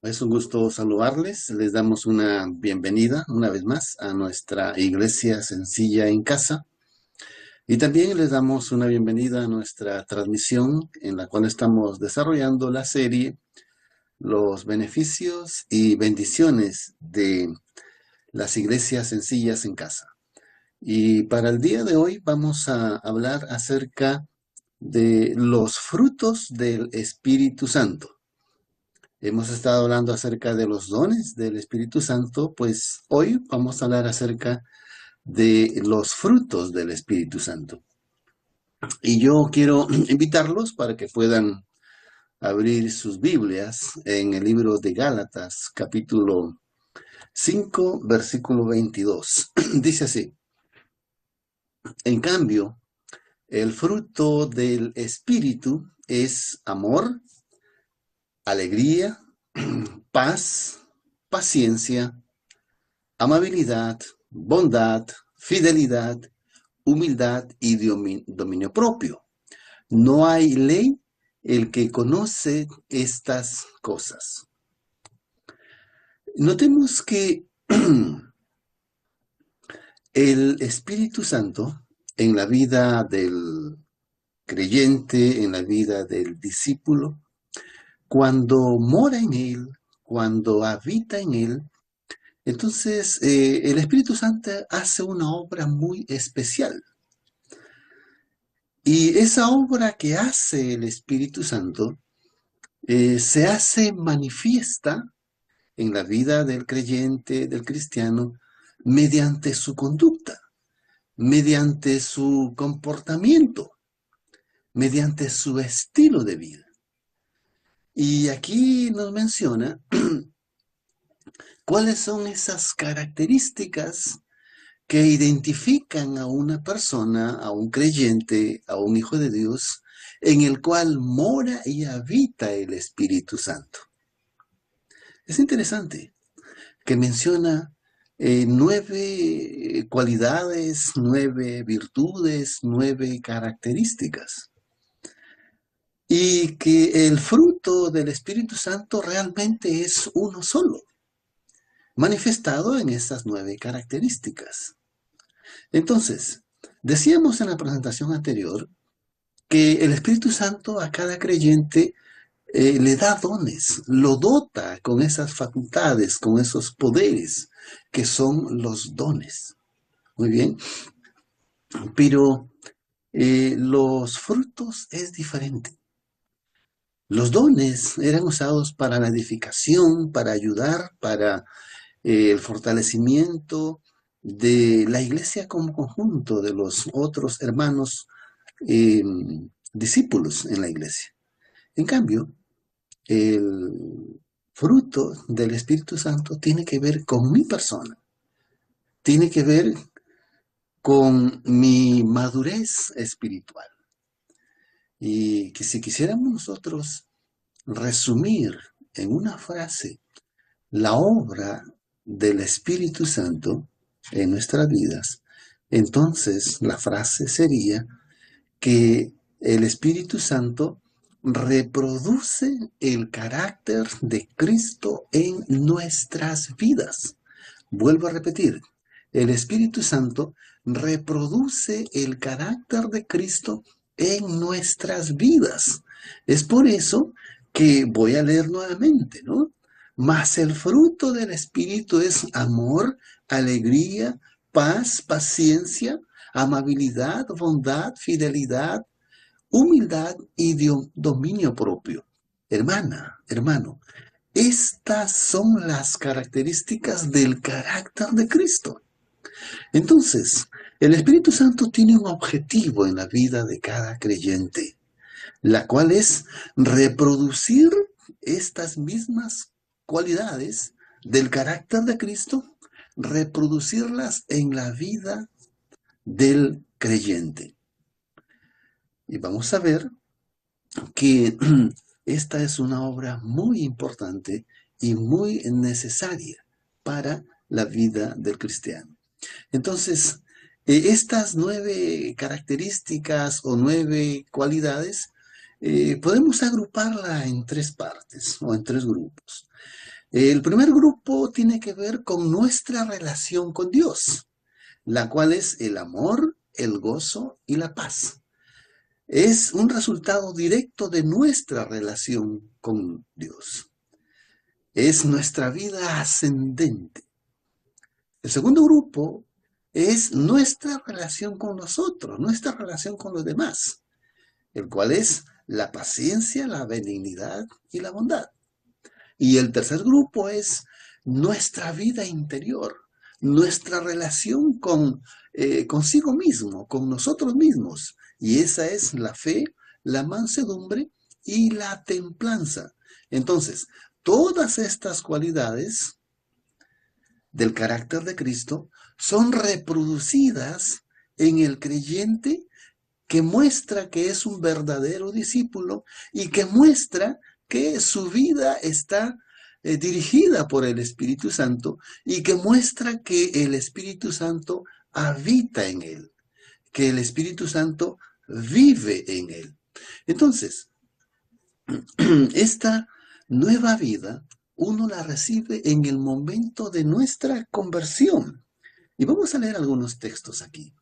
Es un gusto saludarles. Les damos una bienvenida una vez más a nuestra iglesia sencilla en casa. Y también les damos una bienvenida a nuestra transmisión en la cual estamos desarrollando la serie Los beneficios y bendiciones de las iglesias sencillas en casa. Y para el día de hoy vamos a hablar acerca de los frutos del Espíritu Santo. Hemos estado hablando acerca de los dones del Espíritu Santo, pues hoy vamos a hablar acerca de los frutos del Espíritu Santo. Y yo quiero invitarlos para que puedan abrir sus Biblias en el libro de Gálatas, capítulo 5, versículo 22. Dice así: en cambio, el fruto del Espíritu es amor, alegría, paz, paciencia, amabilidad, bondad, fidelidad, humildad y dominio propio. No hay ley el que conoce estas cosas. Notemos que el Espíritu Santo en la vida del creyente, en la vida del discípulo, cuando mora en él, cuando habita en él, entonces el Espíritu Santo hace una obra muy especial. Y esa obra que hace el Espíritu Santo se hace manifiesta en la vida del creyente, del cristiano, mediante su conducta, mediante su comportamiento, mediante su estilo de vida. Y aquí nos menciona cuáles son esas características que identifican a una persona, a un creyente, a un hijo de Dios, en el cual mora y habita el Espíritu Santo. Es interesante que menciona 9 cualidades, 9 virtudes, 9 características. Y que el fruto del Espíritu Santo realmente es uno solo, manifestado en esas 9 características. Entonces, decíamos en la presentación anterior que el Espíritu Santo a cada creyente le da dones, lo dota con esas facultades, con esos poderes que son los dones. Muy bien, pero los frutos es diferente. Los dones eran usados para la edificación, para ayudar, para el fortalecimiento de la iglesia como conjunto, de los otros hermanos eh, discípulos en la iglesia. En cambio, el fruto del Espíritu Santo tiene que ver con mi persona, tiene que ver con mi madurez espiritual. Y que si quisiéramos nosotros resumir en una frase la obra del Espíritu Santo en nuestras vidas, entonces la frase sería que el Espíritu Santo reproduce el carácter de Cristo en nuestras vidas. Vuelvo a repetir, el Espíritu Santo reproduce el carácter de Cristo en nuestras vidas. Es por eso que voy a leer nuevamente, ¿no? Mas el fruto del Espíritu es amor, alegría, paz, paciencia, amabilidad, bondad, fidelidad, humildad y dominio propio. Hermana, hermano, estas son las características del carácter de Cristo. Entonces, el Espíritu Santo tiene un objetivo en la vida de cada creyente, la cual es reproducir estas mismas cualidades del carácter de Cristo, reproducirlas en la vida del creyente. Y vamos a ver que esta es una obra muy importante y muy necesaria para la vida del cristiano. Entonces, estas 9 características o 9 cualidades podemos agruparla en 3 partes o en 3 grupos. El primer grupo tiene que ver con nuestra relación con Dios, la cual es el amor, el gozo y la paz. Es un resultado directo de nuestra relación con Dios. Es nuestra vida ascendente. El segundo grupo es nuestra relación con nosotros, nuestra relación con los demás, el cual es la paciencia, la benignidad y la bondad. Y el tercer grupo es nuestra vida interior, nuestra relación con consigo mismo, con nosotros mismos. Y esa es la fe, la mansedumbre y la templanza. Entonces, todas estas cualidades del carácter de Cristo son reproducidas en el creyente, que muestra que es un verdadero discípulo y que muestra que su vida está dirigida por el Espíritu Santo, y que muestra que el Espíritu Santo habita en él, que el Espíritu Santo vive en él. Entonces, esta nueva vida uno la recibe en el momento de nuestra conversión. Y vamos a leer algunos textos aquí.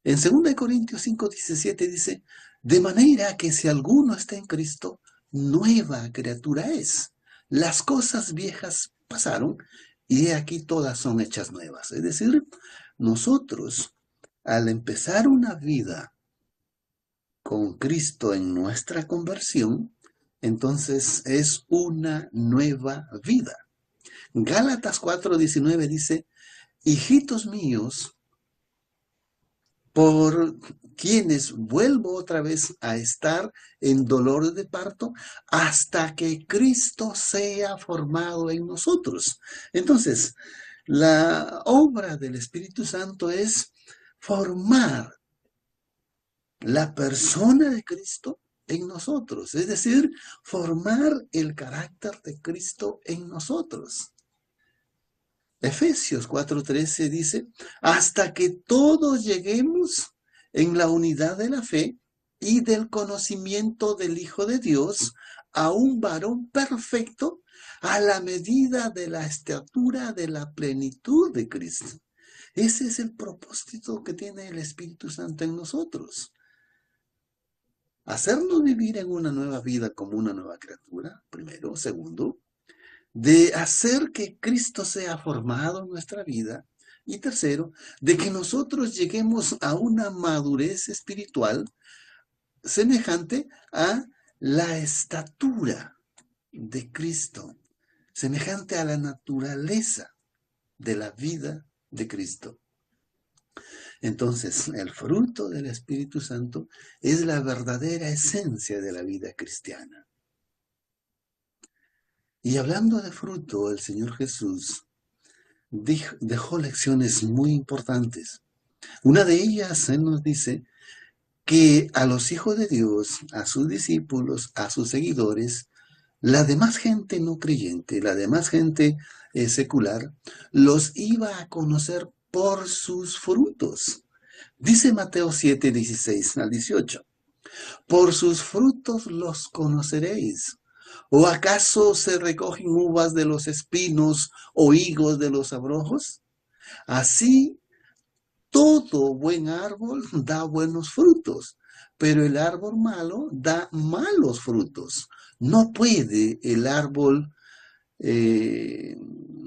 En 2 Corintios 5:17 dice: de manera que si alguno está en Cristo, nueva criatura es. Las cosas viejas pasaron y he aquí todas son hechas nuevas. Es decir, nosotros, al empezar una vida con Cristo en nuestra conversión, entonces es una nueva vida. Gálatas 4:19 dice: hijitos míos, por quienes vuelvo otra vez a estar en dolores de parto hasta que Cristo sea formado en nosotros. Entonces, la obra del Espíritu Santo es formar la persona de Cristo en nosotros, es decir, formar el carácter de Cristo en nosotros. Efesios 4:13 dice: hasta que todos lleguemos en la unidad de la fe y del conocimiento del Hijo de Dios, a un varón perfecto, a la medida de la estatura de la plenitud de Cristo. Ese es el propósito que tiene el Espíritu Santo en nosotros. Hacernos vivir en una nueva vida como una nueva criatura, primero. Segundo, de hacer que Cristo sea formado en nuestra vida. Y tercero, de que nosotros lleguemos a una madurez espiritual semejante a la estatura de Cristo, semejante a la naturaleza de la vida de Cristo. Entonces, el fruto del Espíritu Santo es la verdadera esencia de la vida cristiana. Y hablando de fruto, el Señor Jesús dejó lecciones muy importantes. Una de ellas, Él nos dice que a los hijos de Dios, a sus discípulos, a sus seguidores, la demás gente no creyente, la demás gente secular, los iba a conocer por sus frutos. Dice Mateo 7:16-18: por sus frutos los conoceréis. ¿O acaso se recogen uvas de los espinos o higos de los abrojos? Así, todo buen árbol da buenos frutos, pero el árbol malo da malos frutos. No puede el árbol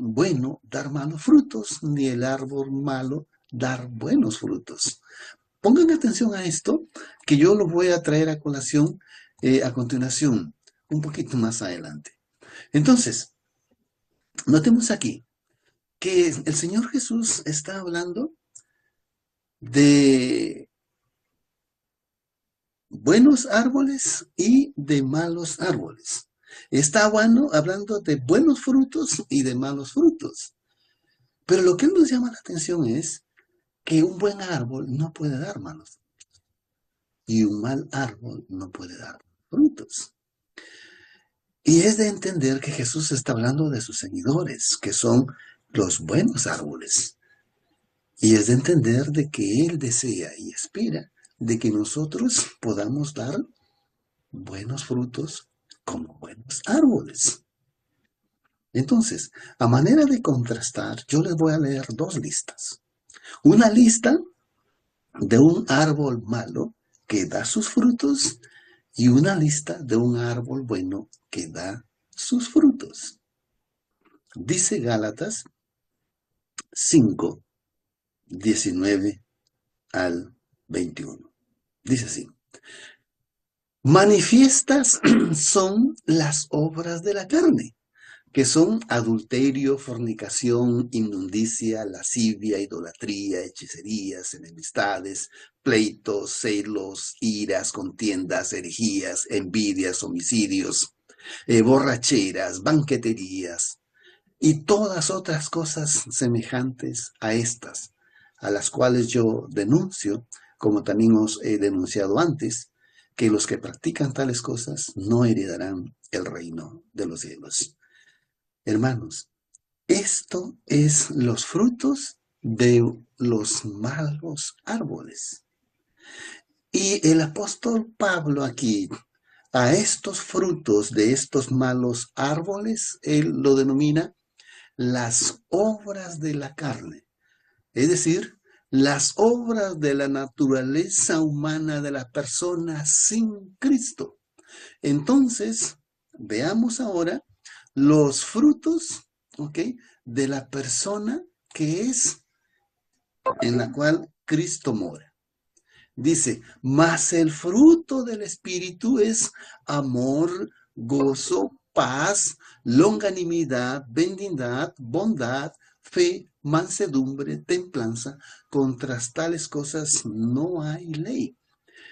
bueno dar malos frutos, ni el árbol malo dar buenos frutos. Pongan atención a esto, que yo lo voy a traer a colación a continuación, un poquito más adelante. Entonces, notemos aquí que el Señor Jesús está hablando de buenos árboles y de malos árboles. Está hablando de buenos frutos y de malos frutos. Pero lo que nos llama la atención es que un buen árbol no puede dar malos frutos y un mal árbol no puede dar frutos. Y es de entender que Jesús está hablando de sus seguidores, que son los buenos árboles. Y es de entender de que Él desea y espera de que nosotros podamos dar buenos frutos como buenos árboles. Entonces, a manera de contrastar, yo les voy a leer dos listas. Una lista de un árbol malo que da sus frutos y una lista de un árbol bueno que da sus frutos. Dice Gálatas 5, 19 al 21. Dice así: manifiestas son las obras de la carne, que son adulterio, fornicación, inmundicia, lascivia, idolatría, hechicerías, enemistades, pleitos, celos, iras, contiendas, herejías, envidias, homicidios, borracheras, banqueterías y todas otras cosas semejantes a estas, a las cuales yo denuncio, como también os he denunciado antes, que los que practican tales cosas no heredarán el reino de los cielos. Hermanos, esto es los frutos de los malos árboles. Y el apóstol Pablo aquí, a estos frutos de estos malos árboles, él lo denomina las obras de la carne. Es decir, las obras de la naturaleza humana de la persona sin Cristo. Entonces, veamos ahora los frutos, ¿ok?, de la persona que es en la cual Cristo mora. Dice, mas el fruto del Espíritu es amor, gozo, paz, longanimidad, benignidad, bondad, fe, mansedumbre, templanza. Contra tales cosas no hay ley.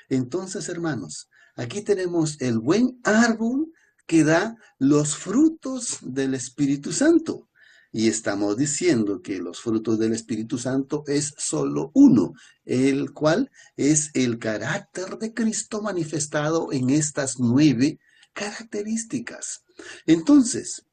Entonces, hermanos, aquí tenemos el buen árbol que da los frutos del Espíritu Santo. Y estamos diciendo que los frutos del Espíritu Santo es solo uno, el cual es el carácter de Cristo manifestado en estas 9 características. Entonces,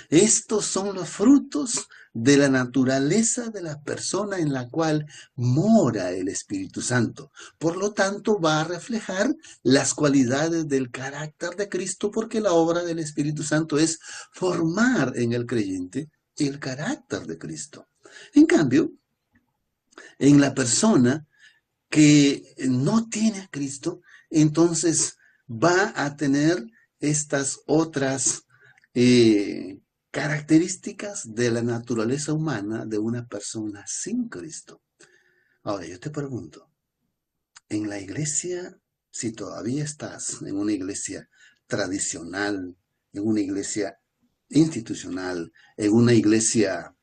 estos son los frutos de la naturaleza de la persona en la cual mora el Espíritu Santo. Por lo tanto, va a reflejar las cualidades del carácter de Cristo, porque la obra del Espíritu Santo es formar en el creyente el carácter de Cristo. En cambio, en la persona que no tiene a Cristo, entonces va a tener estas otras características de la naturaleza humana de una persona sin Cristo. Ahora, yo te pregunto, en la iglesia, si todavía estás en una iglesia tradicional, en una iglesia institucional, en una iglesia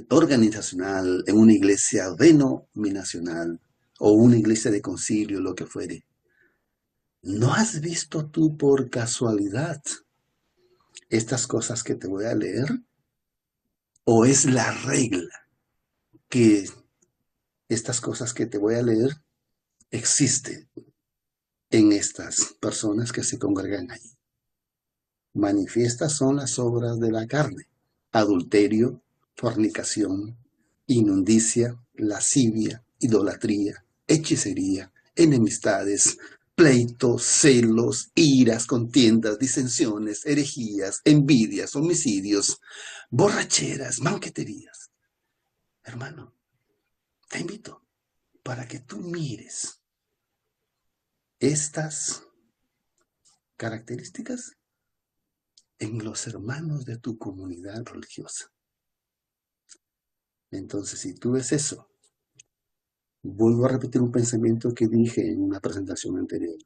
organizacional, en una iglesia denominacional o una iglesia de concilio, lo que fuere, ¿no has visto tú por casualidad estas cosas que te voy a leer? ¿O es la regla que estas cosas que te voy a leer existen en estas personas que se congregan allí? Manifiestas son las obras de la carne: adulterio, fornicación, inmundicia, lascivia, idolatría, hechicería, enemistades, pleitos, celos, iras, contiendas, disensiones, herejías, envidias, homicidios, borracheras, banqueterías. Hermano, te invito para que tú mires estas características en los hermanos de tu comunidad religiosa. Entonces, si tú ves eso, vuelvo a repetir un pensamiento que dije en una presentación anterior.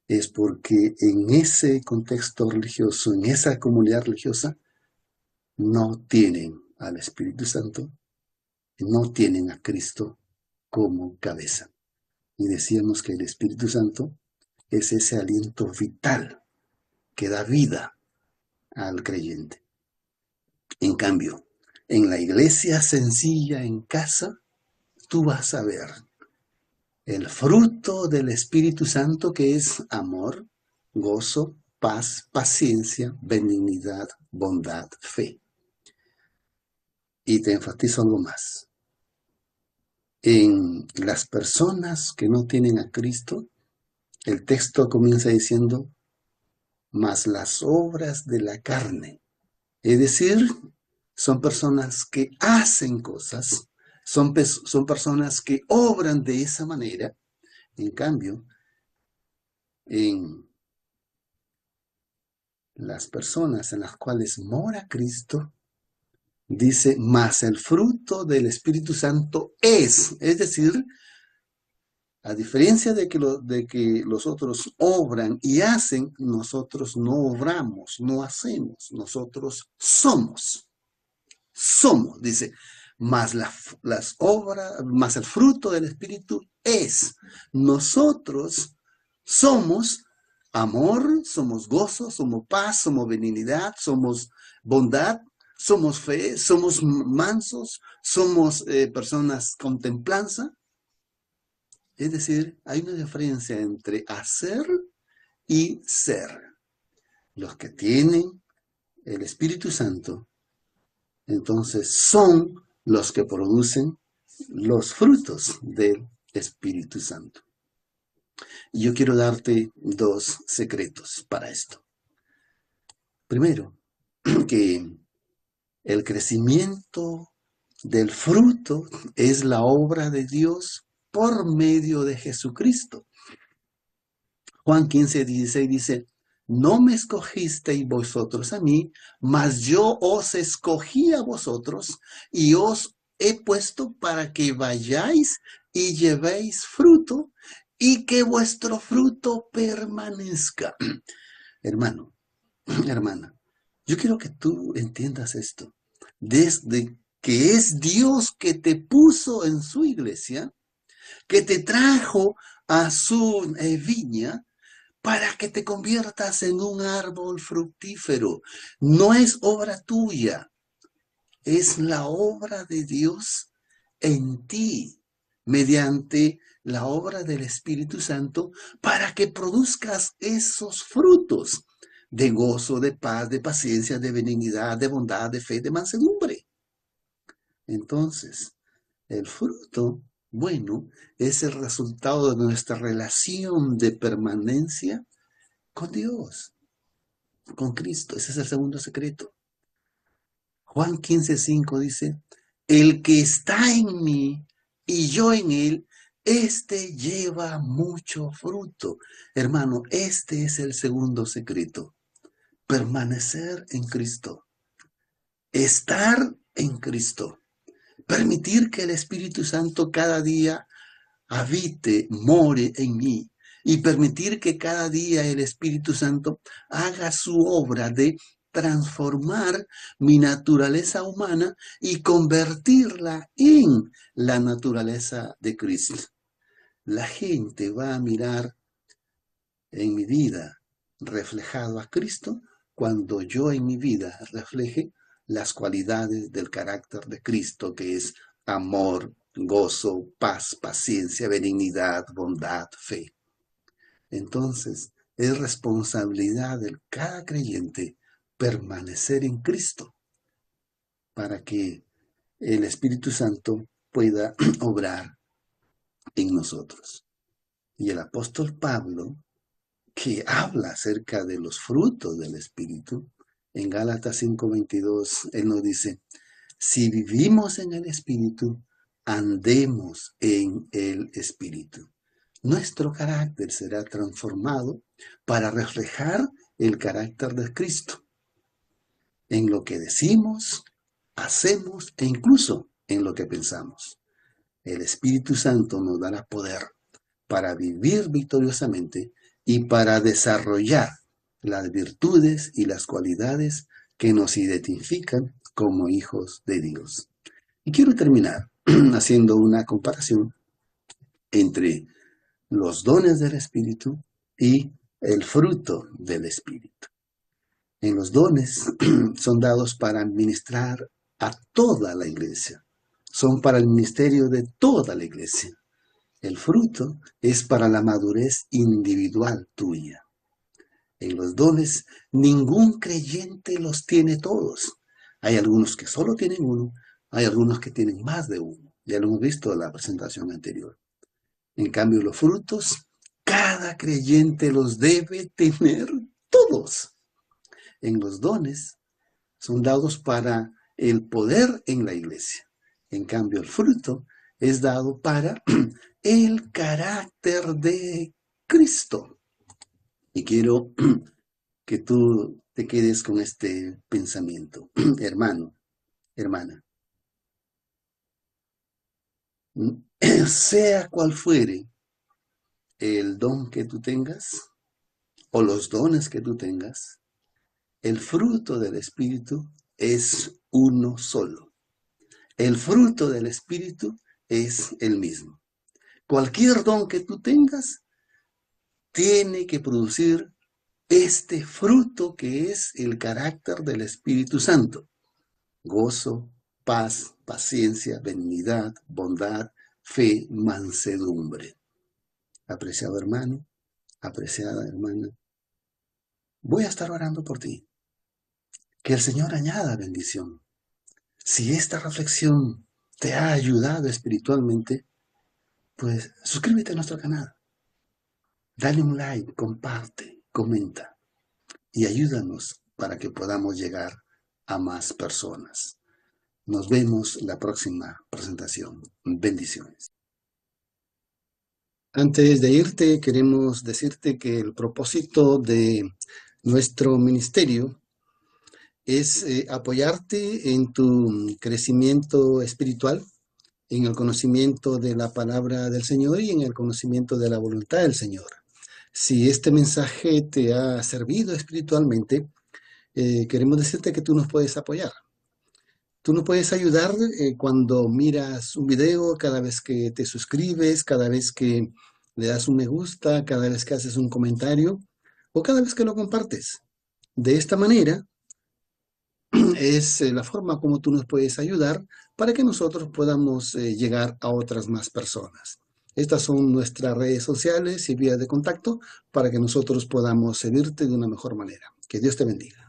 Es porque en ese contexto religioso, en esa comunidad religiosa, no tienen al Espíritu Santo, no tienen a Cristo como cabeza. Y decíamos que el Espíritu Santo es ese aliento vital que da vida al creyente. En cambio, en la iglesia sencilla en casa, tú vas a ver el fruto del Espíritu Santo, que es amor, gozo, paz, paciencia, benignidad, bondad, fe. Y te enfatizo algo más. En las personas que no tienen a Cristo, el texto comienza diciendo mas las obras de la carne. Es decir, son personas que hacen cosas, son personas que obran de esa manera. En cambio, en las personas en las cuales mora Cristo, dice, mas el fruto del Espíritu Santo es decir, a diferencia de que los otros obran y hacen, nosotros no obramos, no hacemos, nosotros somos. Somos, dice, las obras, más el fruto del Espíritu es. Nosotros somos amor, somos gozo, somos paz, somos benignidad, somos bondad, somos fe, somos mansos, somos personas con templanza. Es decir, hay una diferencia entre hacer y ser. Los que tienen el Espíritu Santo, entonces son los que producen los frutos del Espíritu Santo. Y yo quiero darte dos secretos para esto. Primero, que el crecimiento del fruto es la obra de Dios por medio de Jesucristo. Juan 15:16 dice, no me escogisteis vosotros a mí, mas yo os escogí a vosotros y os he puesto para que vayáis y llevéis fruto y que vuestro fruto permanezca. Hermano, hermana, yo quiero que tú entiendas esto. Desde que es Dios que te puso en su iglesia, que te trajo a su viña, para que te conviertas en un árbol fructífero. No es obra tuya, es la obra de Dios en ti, mediante la obra del Espíritu Santo, para que produzcas esos frutos de gozo, de paz, de paciencia, de benignidad, de bondad, de fe, de mansedumbre. Entonces, el fruto bueno es el resultado de nuestra relación de permanencia con Dios, con Cristo. Ese es el segundo secreto. Juan 15:5 dice, el que está en mí y yo en él, este lleva mucho fruto. Hermano, este es el segundo secreto. Permanecer en Cristo. Estar en Cristo. Permitir que el Espíritu Santo cada día habite, more en mí. Y permitir que cada día el Espíritu Santo haga su obra de transformar mi naturaleza humana y convertirla en la naturaleza de Cristo. La gente va a mirar en mi vida reflejado a Cristo cuando yo en mi vida refleje las cualidades del carácter de Cristo, que es amor, gozo, paz, paciencia, benignidad, bondad, fe. Entonces, es responsabilidad de cada creyente permanecer en Cristo para que el Espíritu Santo pueda obrar en nosotros. Y el apóstol Pablo, que habla acerca de los frutos del Espíritu, en Gálatas 5:22, él nos dice, si vivimos en el Espíritu, andemos en el Espíritu. Nuestro carácter será transformado para reflejar el carácter de Cristo en lo que decimos, hacemos e incluso en lo que pensamos. El Espíritu Santo nos dará poder para vivir victoriosamente y para desarrollar las virtudes y las cualidades que nos identifican como hijos de Dios. Y quiero terminar haciendo una comparación entre los dones del Espíritu y el fruto del Espíritu. En los dones son dados para ministrar a toda la iglesia. Son para el ministerio de toda la iglesia. El fruto es para la madurez individual tuya. En los dones, ningún creyente los tiene todos. Hay algunos que solo tienen uno, hay algunos que tienen más de uno. Ya lo hemos visto en la presentación anterior. En cambio, los frutos, cada creyente los debe tener todos en los dones son dados para el poder en la iglesia. En cambio, el fruto es dado para el carácter de Cristo. Y quiero que tú te quedes con este pensamiento, hermano, hermana. Sea cual fuere el don que tú tengas o los dones que tú tengas, el fruto del Espíritu es uno solo. El fruto del Espíritu es el mismo. Cualquier don que tú tengas tiene que producir este fruto que es el carácter del Espíritu Santo. Gozo, paz, paciencia, benignidad, bondad, fe, mansedumbre. Apreciado hermano, apreciada hermana, voy a estar orando por ti. Que el Señor añada bendición. Si esta reflexión te ha ayudado espiritualmente, pues suscríbete a nuestro canal. Dale un like, comparte, comenta y ayúdanos para que podamos llegar a más personas. Nos vemos la próxima presentación. Bendiciones. Antes de irte, queremos decirte que el propósito de nuestro ministerio es apoyarte en tu crecimiento espiritual, en el conocimiento de la palabra del Señor y en el conocimiento de la voluntad del Señor. Si este mensaje te ha servido espiritualmente, queremos decirte que tú nos puedes apoyar. Tú nos puedes ayudar cuando miras un video, cada vez que te suscribes, cada vez que le das un me gusta, cada vez que haces un comentario o cada vez que lo compartes. De esta manera es la forma como tú nos puedes ayudar para que nosotros podamos llegar a otras más personas. Estas son nuestras redes sociales y vías de contacto para que nosotros podamos servirte de una mejor manera. Que Dios te bendiga.